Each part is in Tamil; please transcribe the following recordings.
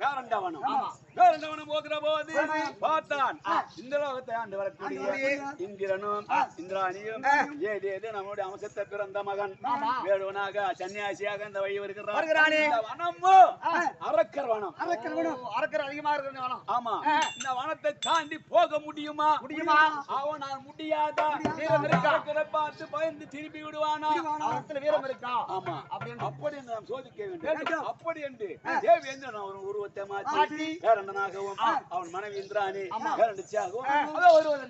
பேரண்டவனம் போகிற போது பார்த்தான் இந்த லோகத்தை ஆண்டு வரக்கூடிய இந்திரனும் இந்திராணியும் ஏதேது நம்முடைய அம்சத்தை பிறந்த மகன் வேடுவனாக சன்னியாசியாக இந்த வழி வருகிறான். அரக்கர் வனம், அரக்கர் அதிகமா இருக்கிற வனம். ஆமா, இந்த வனத்தை தாண்டி போக முடியுமா? அவன் நான் முடியாதா? வீரம் இருக்கா? பார்த்து பயந்து திரும்பி விடுவானா? வீரம் இருக்கா? ஆமா, அப்படி நாம் சோதிக்க வேண்டும். அப்படி என்று தேவேந்திரன் அவன் உருவத்தை மாற்றி பேரண்டனாகவும் அவன் மனைவி இந்திராணி பேரண்டிச்சாகவும் அதோ ஒருவன்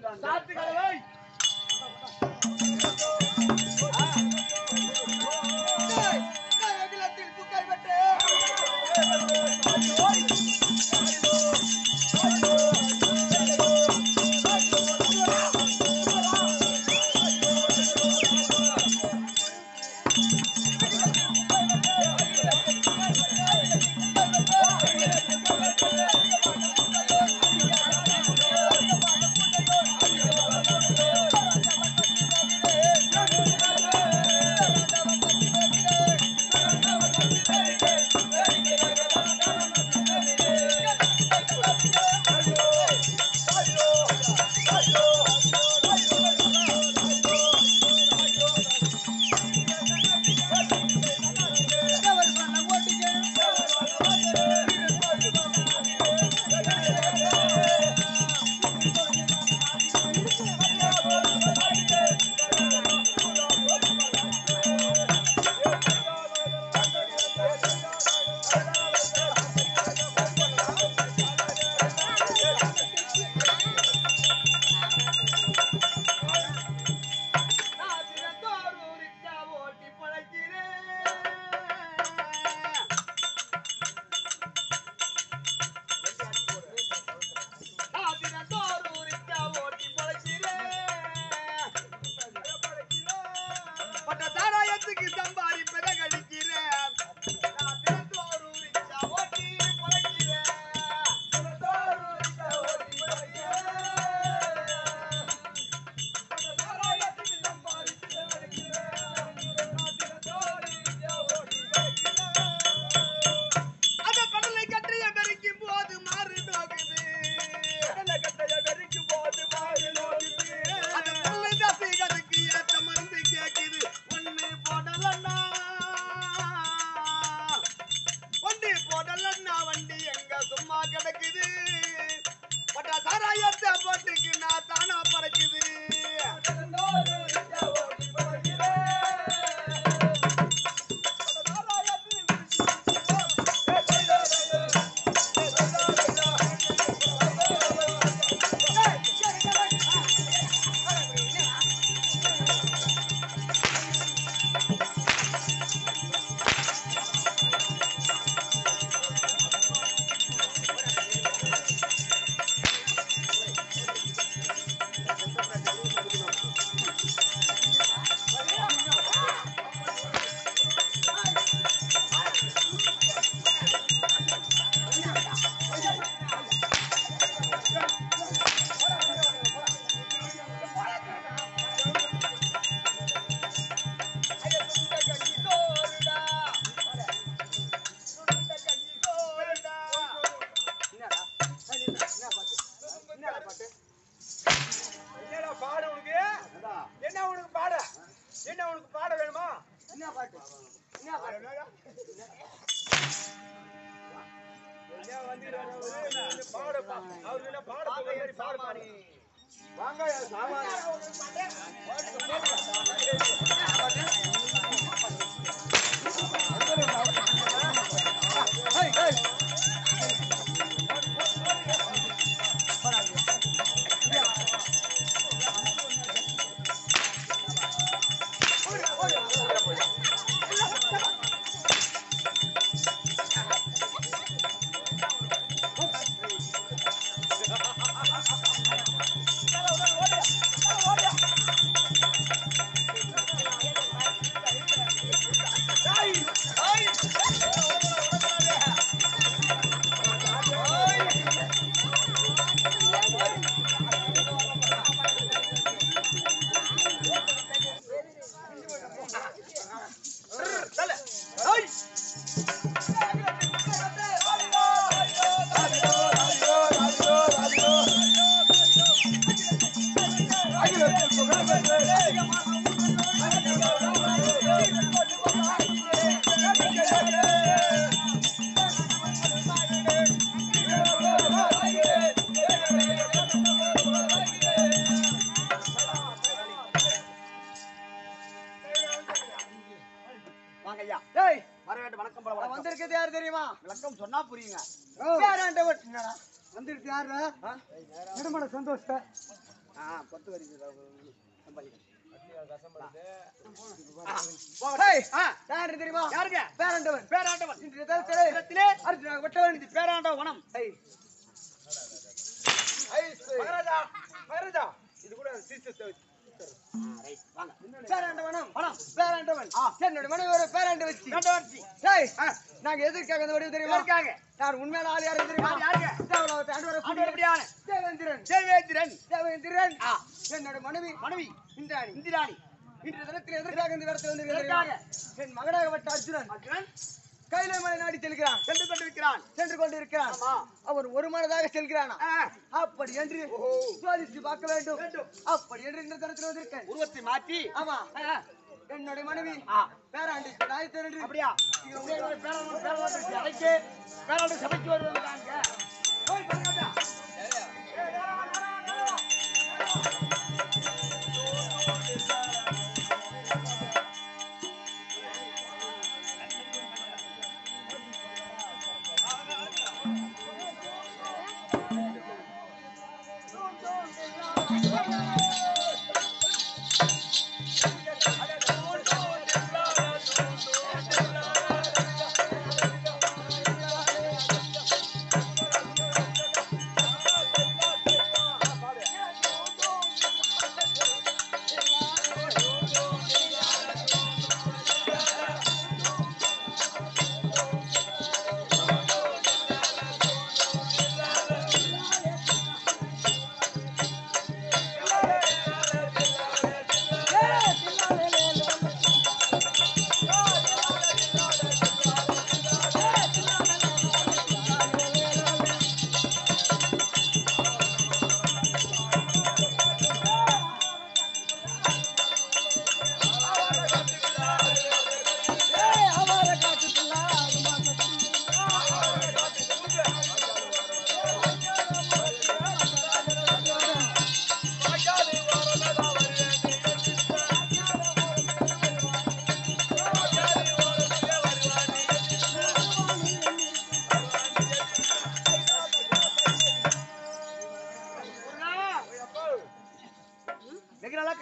சொன்னா புரியுங்க. பேராண்டவன் வந்துருச்சு யாரு நெடுமட சந்தோஷ கொத்து வரிக்கு தெரியுமா யாருங்க? பேராண்டவன் பேராண்டவன் இன்றைய தளத்திலே அர்ஜுனாக வெட்டவன் பேராண்டவ வனம். மகாராஜா மகாராஜா இது கூட பேராண்டவனம் பேராண்டவன் என்னோட மனைவி பேராண்ட வச்சு நாங்க எதற்காக இந்த வடிவு தெரியுமா? நான் உண்மையான ஆள் யாரு தெரியுமா? தேவேந்திரன் என்னோட மனைவி இந்திராணி இன்று தினத்தில் எதற்காக இந்த இடத்துல வந்து என் மகனாகப்பட்ட அர்ஜுனன் கைலை மலை நாடி செல்கிறான் சென்று கொண்டிருக்கிறான் அவர் ஒரு மனதாக செல்கிறானா அப்படி என்று சோதித்து பார்க்க வேண்டும் அப்படி என்று இந்த தரத்தில் வந்திருக்கேன் உருவத்தை மாற்றி ஆமா என்னுடைய மனைவி பேராண்டி நாயத்தன் அப்படியா பேராண்டு சபைக்கு வருவாங்க.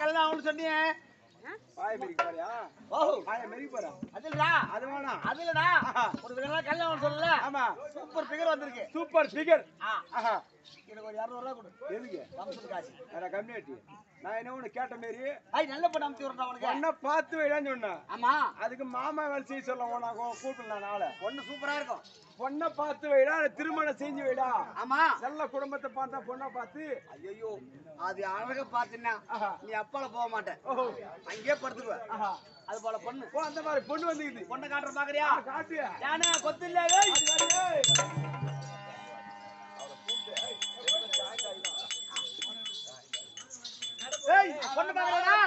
கல்யாணம் சொன்னீங்க பாய மெரிக்கு போறியா? பாய மெரிக்கு போறா? அதுலடா அது வேணாம். அதுலடா ஒரு வேளை கல்யாணம் சொல்லல. ஆமா சூப்பர் ஃபிகர் வந்திருக்கு. Super figure. ஆஹா எனக்கு ஒரு 200 ரூபாய் கொடு. எதுக்கு? கம்சன் காசு. அட கம்யூனிட்டி. நான் என்ன ஒண்ணு கேட்ட மாதிரி ஐய் நல்ல படம் அமுத்தி விடுறா உனக்கு. என்ன பார்த்து வைடான்னு சொன்னேன். ஆமா அதுக்கு மாமா வேலை செய்ய சொல்ல நான் கூப்பிடலாம் நாளை. பொண்ணு சூப்பரா இருக்கும். பொண்ணை பார்த்து வைடா திருமணம் செஞ்சு வைடா. ஆமா நல்ல குடும்பத்தை பார்த்தா பொண்ணை பார்த்து ஐயோ அது அழகா பாத்தீங்கன்னா நீ அப்பால போக மாட்டேன். அங்கேயே படுத்துக்குவ. அது போல பொண்ணு அந்த மாதிரி பொண்ணு வந்துக்குது. பொண்ணை காட்டுற பாக்குறியா? காட்டு. யானே கொத்து இல்ல. ஏய் பொண்ணு பாக்குறடா.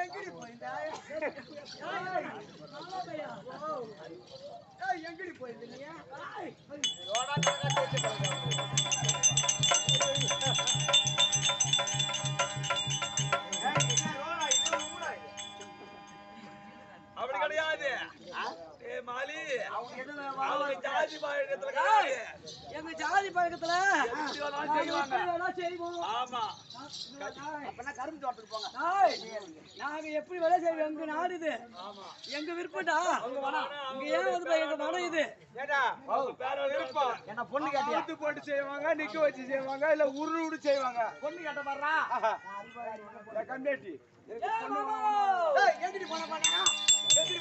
எங்கடி போயிருந்த எங்கடி போயிருந்த நீ அப்படி கிடையாது. ஏ மாலி, அவங்க ஜாதி பழக்கத்துல கிடையாது. எங்க ஜாதி பழக்கத்துல எப்படி வேணாலும் செய்வாங்க. ஆமா. அப்பனா கரும்பு தோட்டத்துக்கு போங்க. நாங்க எப்படி வேலை செய்வோம்? எங்க நாடு இது, எங்க விருப்பம்டா. இங்க ஏன் வந்து எங்க மனம் இது. ஏடா வேற விருப்பம். என்ன பொண்ணு கேட்டியா? ஊத்து போட்டு செய்வாங்க, நிக்க வச்சு செய்வாங்க, இல்ல உருடு செய்வாங்க. பொண்ணு கேட்ட பாறா. கம்பேட்டி எங்கடி போன பாடா? எங்கடி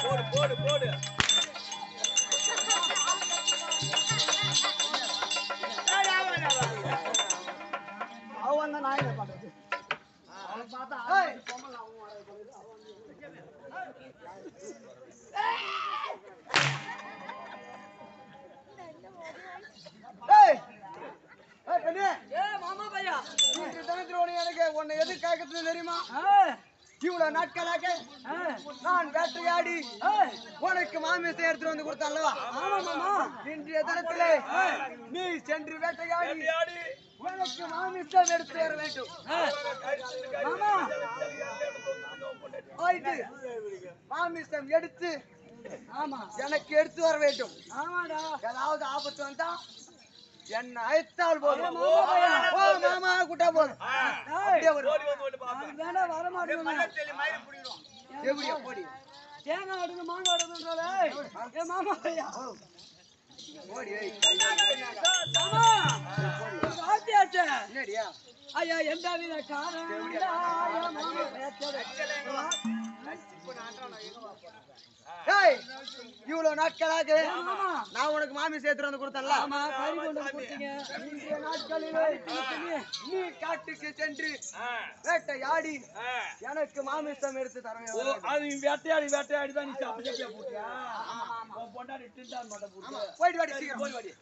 போடு போடு போடு. அவன் தான் நாயில பாக்குறது. அவன் பார்த்தா மாமா பையா, எனக்கு உன்னை எது கேட்கறது தெரியுமா? இவ்வளவு நாட்களாக நான் வேட்டையாடி உனக்கு மாமிசத்தை எடுத்துட்டு வந்து கொடுத்த அல்லவா? இன்றைய தினத்திலே நீ சென்று வேட்டையாடி உனக்கு மாமிசம் எடுத்து வர வேண்டும். மாமிசம் எடுத்து எனக்கு எடுத்து வர வேண்டும். ஏதாவது ஆபத்து வந்தா என்ன அழைத்தால் போதும். மாமா கூட்டா போதும். வர மாட்டோம். எப்படியா போடி தேங்காய் அடுங்க மாங்காய் அடுங்கன்றே மாமா பையா. ஓடி வை. வாத்தியாச்சே என்னடியா? ஐயா எந்த வித காரணம் இவ்வளவு நாட்களாக நான் உனக்கு மாமி சேர்த்து வந்து கொடுத்தல. நாட்களிலே நீ காட்டுக்கு சென்று வேட்டையாடி எனக்கு மாமிசம் எடுத்து தர வேண்டும். அது வேட்டையாடி வேட்டையாடி தான் நீ சாப்பிட்டு போட்டியா? பொண்டாடி திண்டான் மாட்ட போட்டு போயிட்டு வாடி, சீக்கிரம் போய் வாடி.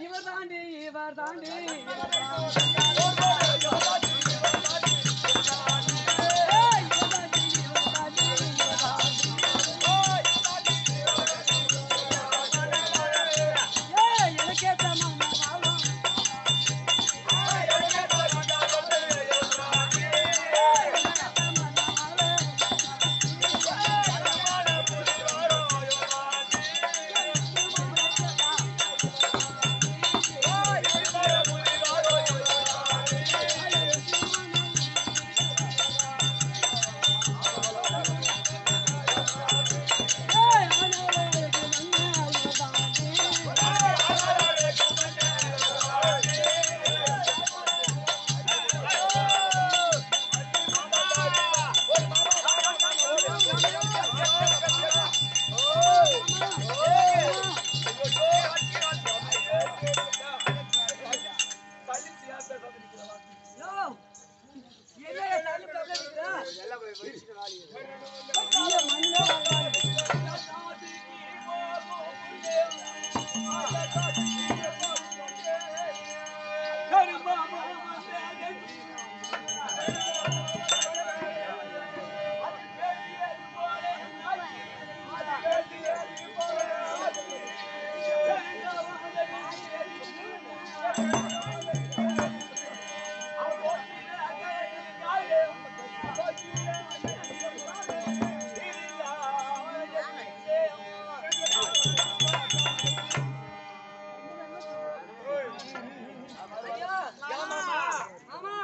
இவர் தாண்டி இவர் தாண்டி போடு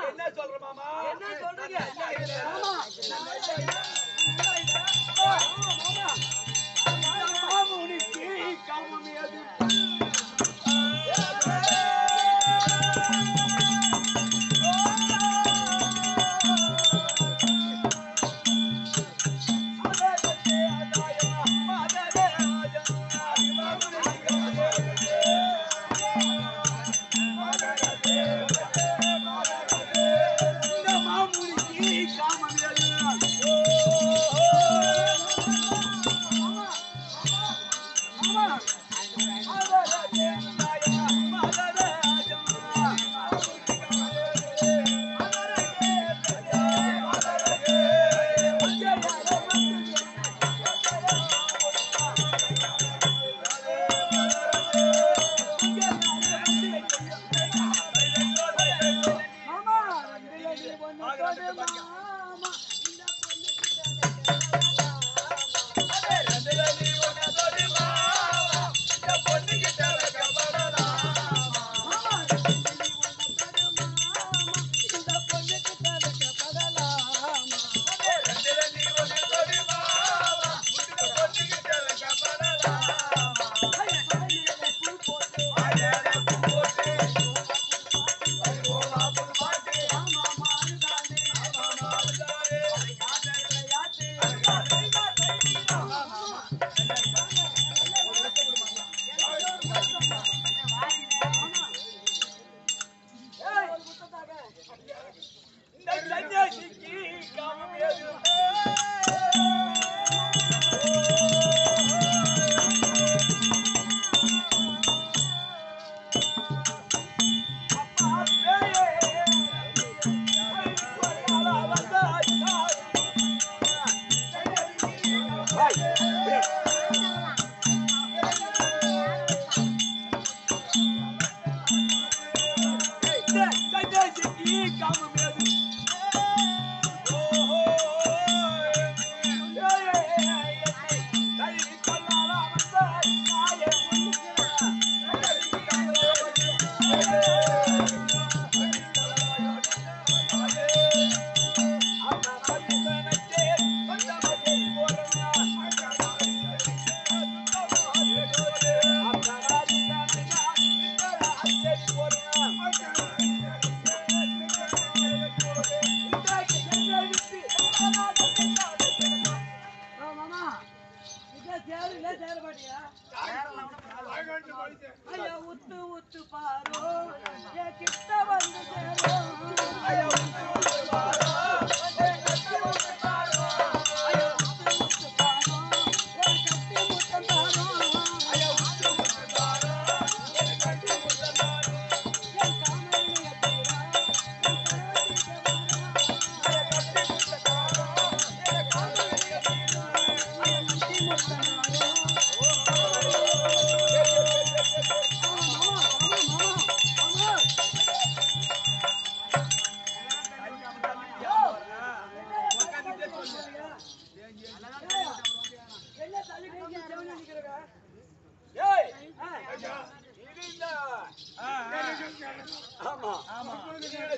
என்ன சொல்ற மாமா? என்ன சொல்றீங்க? மாமுனிக்கு காமம் ஏது?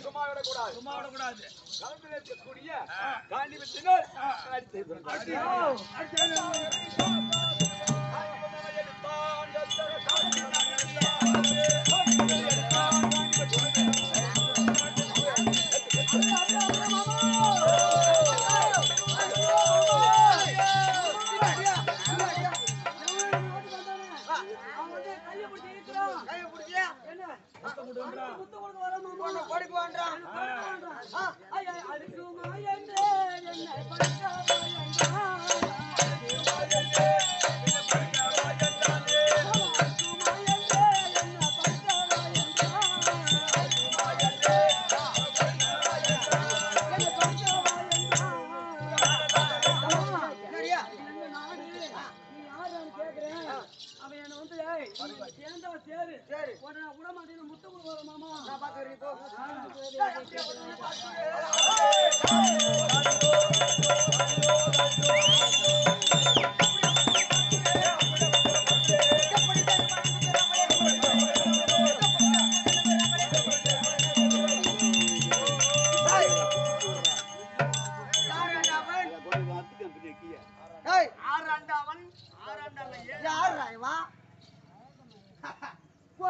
சும்மா விடக்கூடாது. களத்தில் இருக்கக்கூடிய காண்டிபத்தினர் மாட்டேன் முட்டை கொடுக்குற மாமா நான் பாத்துக்கிறேன் இப்போ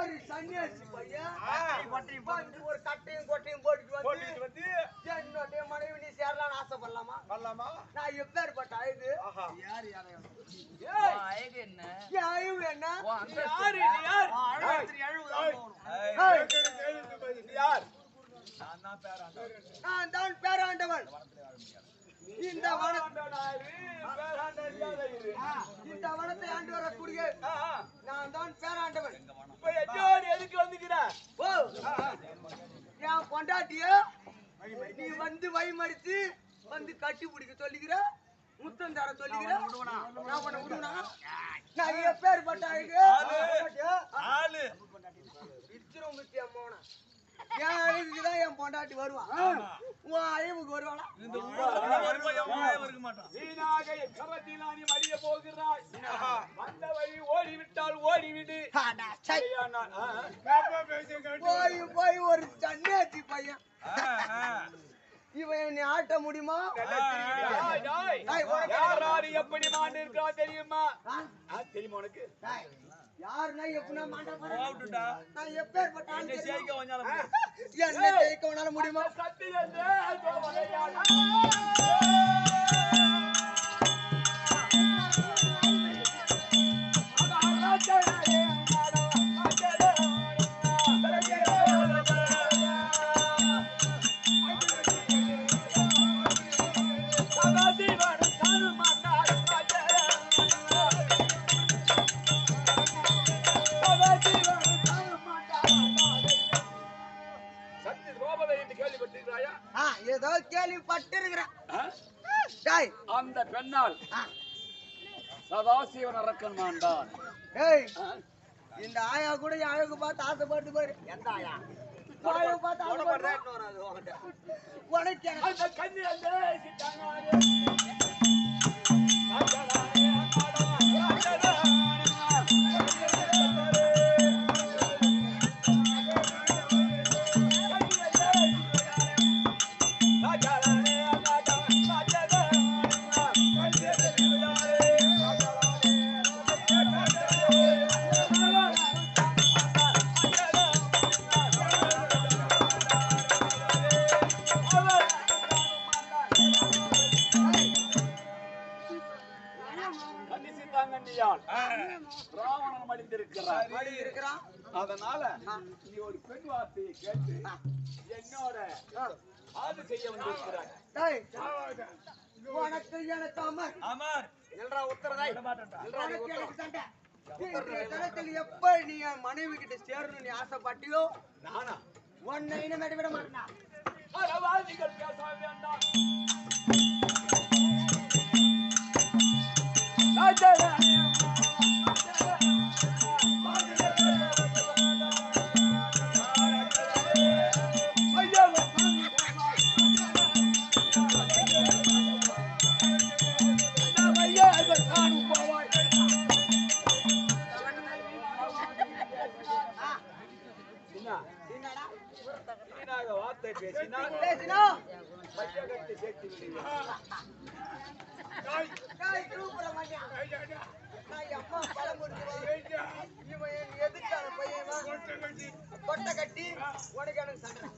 ஒரு சன்னியாசி பையன் ஒரு கட்டையும் கொட்டையும் போட்டுட்டு வந்து என்னுடைய மனைவி நீ சேரலான்னு ஆசைப்படலாமா நான் எப்பேற்பட்ட அழகு என் அழிவு என்ன நான் தான் பேராண்டவன் இந்த வனத்தை ஆண்டு வரக்கூடிய நான் தான் பேராண்டவன் எதுக்கு வந்துக்கிறேன் என் பொண்டாட்டிய நீ வந்து வழிமறித்து வந்து கட்டி பிடிக்க சொல்லிக்கிற முத்தம் தர சொல்லிக்கிற நான் பண்ண விடுவனா நான் எப்பேற்பட்ட அம்மாவனா என் அழகுக்குதான் என் பொண்டாட்டி வருவான் உன் அழிவுக்கு வருவானா மடிய போகிறாய் அந்த வழி ஓடிவிட்டால் ஓடிவிடு போய் ஒரு சன்னியாசி பையன் இவன் என்னை ஆட்ட முடியுமா யாராரு எப்படி மாண்டு இருக்கா தெரியுமா தெரியுமா உனக்கு யாருன்னா எப்படின்னா மாட்டா நான் எப்பேற்பட்ட என்ன ஜெயிக்க முடியுமா ஏதோ கேள்விப்பட்டு இருக்கிறேன் அந்த பெண்ணால் சதாசிவன் அரக்கன் மாண்டான். இந்த ஆயா கூட அழகு பார்த்து ஆசைப்பட்டு போயிரு. எந்த ஆயா பார்த்து உனக்கு ராவணன் மடிந்திருக்கிறான். அதனால நீ ஒரு பெண் வார்த்தையை கேட்டு என்னோட ஆது செய்ய வந்திருக்கிறாய். உனக்கு எனக்கு அமர் எப்ப நீ என் மனைவி கிட்ட சேரணும் நீ ஆசைப்பட்டியோ நானா உன்னை இனிமேட்டு விட மாட்டேன். அரவாதிகள் பேச வேண்டாம். வார்த்தை பேசினா கட்டி சேர்த்து விடுவீங்க. கொட்டை கட்டி உனக்கு எனக்கு சண்டை.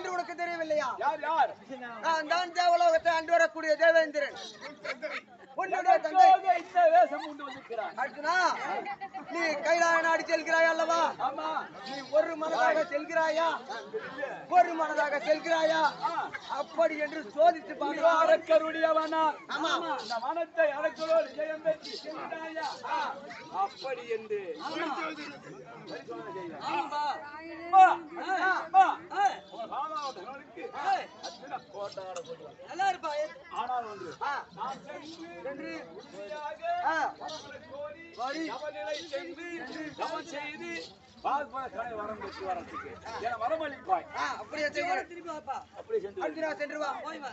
என்று உனக்கு தெரியவில்லையா? யார் யார்? நான் தான் தேவலோகத்தை ஆண்டு வரக்கூடிய தேவேந்திரன். உன்னுடைய தந்தை இந்த வேஷம் கொண்டு வந்திருக்கிறார். அர்ஜுனா, நீ கைலாய நாடு செல்கிறாய் அல்லவா? ஆமா. நீ ஒரு மனதாக செல்கிறாயா? ஒரு மனதாக செல்கிறாயா? அப்படி என்று சோதித்து பார்க்கிறார். அரக்கருடையவனா? ஆமா. இந்த மனத்தை அரக்கரோடு ஜெயம் பெற்று சென்றாயா? அப்படி என்று ஆமாப்பா. அர்ஜுன கோட்டாட போடுவார். நல்லா இருப்பா. ஆனால் ஒன்று நான் சென்று கோரி நவநிலை சென்று தவம் செய்து பால்பன கடை வரம் பெற்று வரத்துக்கு என வரமளிப்பாய். அப்படியே செய்வார். திருப்பி வாப்பா. அப்படி சென்று அர்ஜுனா சென்று வா. போய் வா.